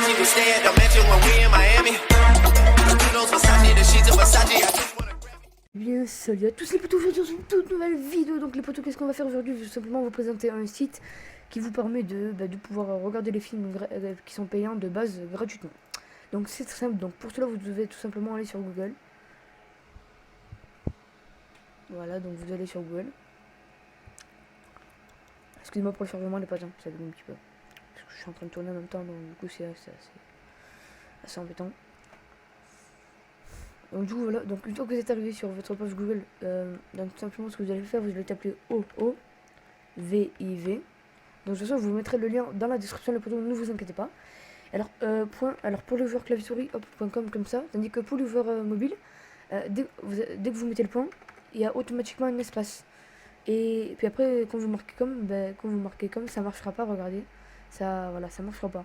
She would stay at the mansion when we in Miami. Those Versace, the sheets of Versace. I just wanna grab it. Bien, salut à tous les potos, aujourd'hui dans une toute nouvelle vidéo. Donc les potos, qu'est-ce qu'on va faire aujourd'hui? Je vais simplement vous présenter un site qui vous permet de pouvoir regarder les films qui sont payants de base gratuitement. Donc c'est très simple, donc pour cela vous devez tout simplement aller sur Google. Voilà, donc vous allez sur Google. Excusez-moi pour le chargement les potes, hein, ça donne un petit peu. Parce que je suis en train de tourner en même temps, donc du coup c'est assez embêtant. Donc du coup voilà, donc une fois que vous êtes arrivé sur votre page Google, donc tout simplement ce que vous allez faire, vous allez taper OOVIV. Donc de toute façon je vous mettrai le lien dans la description les potos, ne vous inquiétez pas. Alors alors pour les joueurs clavier souris, .com comme ça, tandis que pour les joueurs mobiles, dès que vous mettez le point, il y a automatiquement un espace. Et puis après quand vous marquez comme, ça marchera pas, regardez. Ça voilà, ça marchera pas.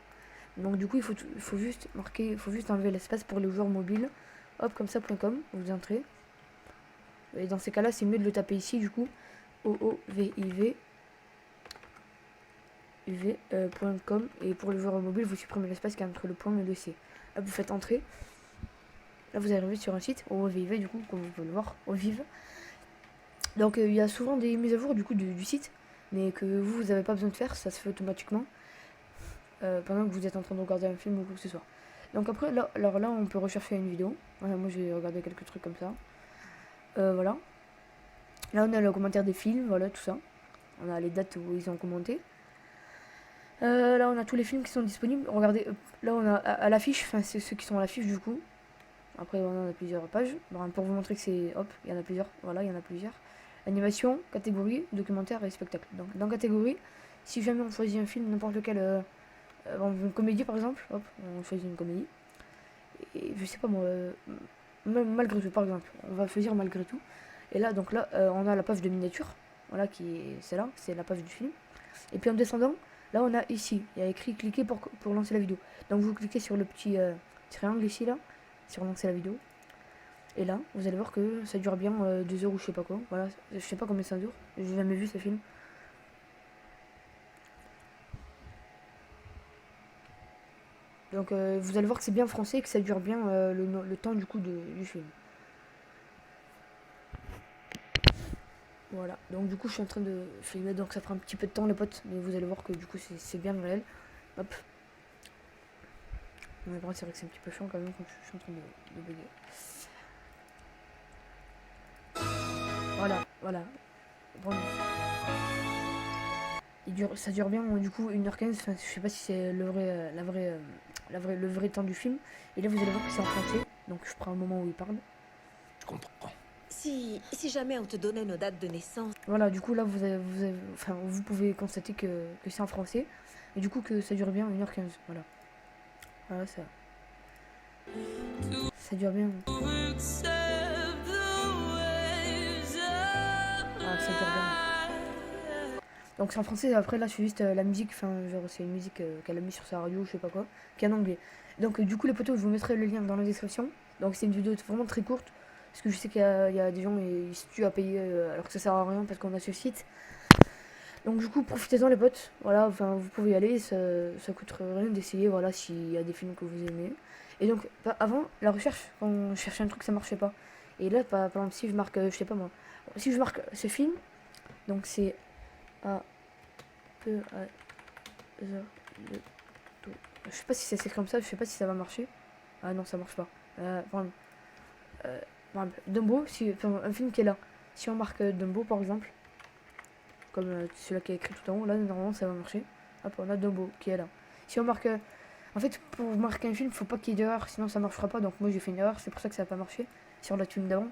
Donc du coup il faut juste enlever l'espace pour les joueurs mobiles. Hop, comme ça, .com, vous entrez. Et dans ces cas-là, c'est mieux de le taper ici, du coup. OOVIV. .com. Et pour le joueur mobile, vous supprimez l'espace qui est entre le point et le C. Là, vous faites entrer. Là, vous arrivez sur un site, OOVIV, du coup, comme vous pouvez le voir, au vive. Donc, il y a souvent des mises à jour, du coup, du site. Mais que vous n'avez pas besoin de faire, ça se fait automatiquement. Pendant que vous êtes en train de regarder un film ou quoi que ce soit. Donc après, là, on peut rechercher une vidéo. Voilà, moi, j'ai regardé quelques trucs comme ça. Voilà. Là, on a le commentaire des films, voilà, tout ça. On a les dates où ils ont commenté. Là, on a tous les films qui sont disponibles. Regardez, là, on a à l'affiche, enfin, c'est ceux qui sont à l'affiche, du coup. Après, on a plusieurs pages. Bon, pour vous montrer que c'est... Hop, il y en a plusieurs. Voilà, il y en a plusieurs. Animation, catégorie, documentaire et spectacle. Donc, dans catégorie, si jamais on choisit un film, n'importe lequel... une comédie par exemple, hop, on choisit une comédie. Et je sais pas moi, malgré tout par exemple, on va choisir malgré tout. Et là, donc là, on a la page de miniature, voilà, qui est celle-là, c'est la page du film. Et puis en descendant, là on a ici, il y a écrit cliquer pour lancer la vidéo. Donc vous cliquez sur le petit triangle ici, là, sur lancer la vidéo. Et là, vous allez voir que ça dure bien 2 heures ou je sais pas quoi. Voilà, je sais pas combien ça dure, j'ai jamais vu ce film. Donc vous allez voir que c'est bien français et que ça dure bien le temps du coup du film. Voilà, donc du coup je suis en train de filmer, donc ça prend un petit peu de temps les potes, mais vous allez voir que du coup c'est bien réel. Hop. Mais bon, c'est vrai que c'est un petit peu chiant quand même quand je suis en train de bugger. Voilà. Bon. Ça dure bien du coup 1h15, enfin, je sais pas si c'est le vrai temps du film. Et là vous allez voir que c'est en français, donc je prends un moment où il parle. Je comprends. Si jamais on te donnait nos dates de naissance... Voilà, du coup là vous pouvez constater que c'est en français. Et du coup que ça dure bien 1h15, voilà. Voilà ça. Ça dure bien. Ah, ça dure bien. Donc c'est en français, après là c'est juste la musique, enfin genre c'est une musique qu'elle a mis sur sa radio, je sais pas quoi, qui est en anglais. Donc du coup les potos, je vous mettrai le lien dans la description. Donc c'est une vidéo vraiment très courte, parce que je sais qu'il y a des gens ils se tuent à payer alors que ça sert à rien parce qu'on a ce site. Donc du coup profitez-en les potes, voilà, enfin vous pouvez y aller, ça coûte rien d'essayer, voilà, s'il y a des films que vous aimez. Et donc avant la recherche, quand on cherchait un truc ça marchait pas. Et là par exemple si je marque, je sais pas moi, si je marque ce film, donc c'est je sais pas si c'est comme ça, je sais pas si ça va marcher. Ah non, ça marche pas. Par exemple, Dumbo, un film qui est là. Si on marque Dumbo par exemple, comme celui-là qui est écrit tout en haut, là normalement ça va marcher. Hop, on a Dumbo qui est là. Si on marque. En fait, pour marquer un film, faut pas qu'il y ait d'erreur, sinon ça marchera pas. Donc moi j'ai fait une erreur, c'est pour ça que ça a pas marché. Sur le film d'avant.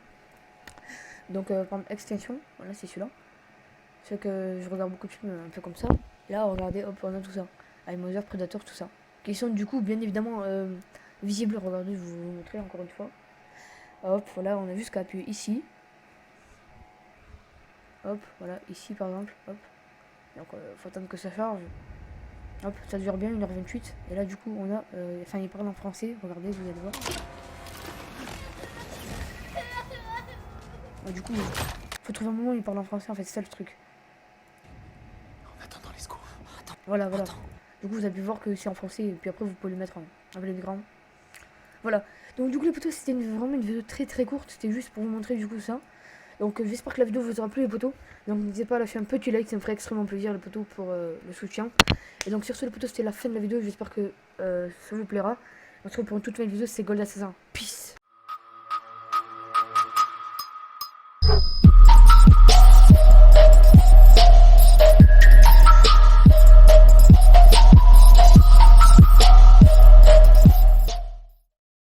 Donc par exemple, Extinction, voilà, c'est celui-là. C'est que je regarde beaucoup de films un peu comme ça. Là, regardez, hop, on a tout ça. Avec Mother, Predator, tout ça. Qui sont du coup, bien évidemment, visibles. Regardez, je vais vous montrer encore une fois. Hop, voilà, on a juste qu'à appuyer ici. Hop, voilà, ici par exemple. Hop. Donc, faut attendre que ça charge. Hop, ça dure bien 1h28. Et là, du coup, on a. Enfin, il parle en français. Regardez, vous allez voir. Du coup, faut trouver un moment où il parle en français. En fait, c'est ça le truc. En attendant les secours. Voilà. Du coup, vous avez pu voir que c'est en français, et puis après, vous pouvez le mettre avec les grands. Voilà. Donc du coup les potos, c'était vraiment une vidéo très courte. C'était juste pour vous montrer du coup ça. Donc j'espère que la vidéo vous aura plu les potos. Donc n'hésitez pas à lâcher un petit like, ça me ferait extrêmement plaisir les potos pour le soutien. Et donc sur ce les potos, c'était la fin de la vidéo. J'espère que ça vous plaira. On se retrouve pour une toute nouvelle vidéo, c'est Gold Assassin. Peace.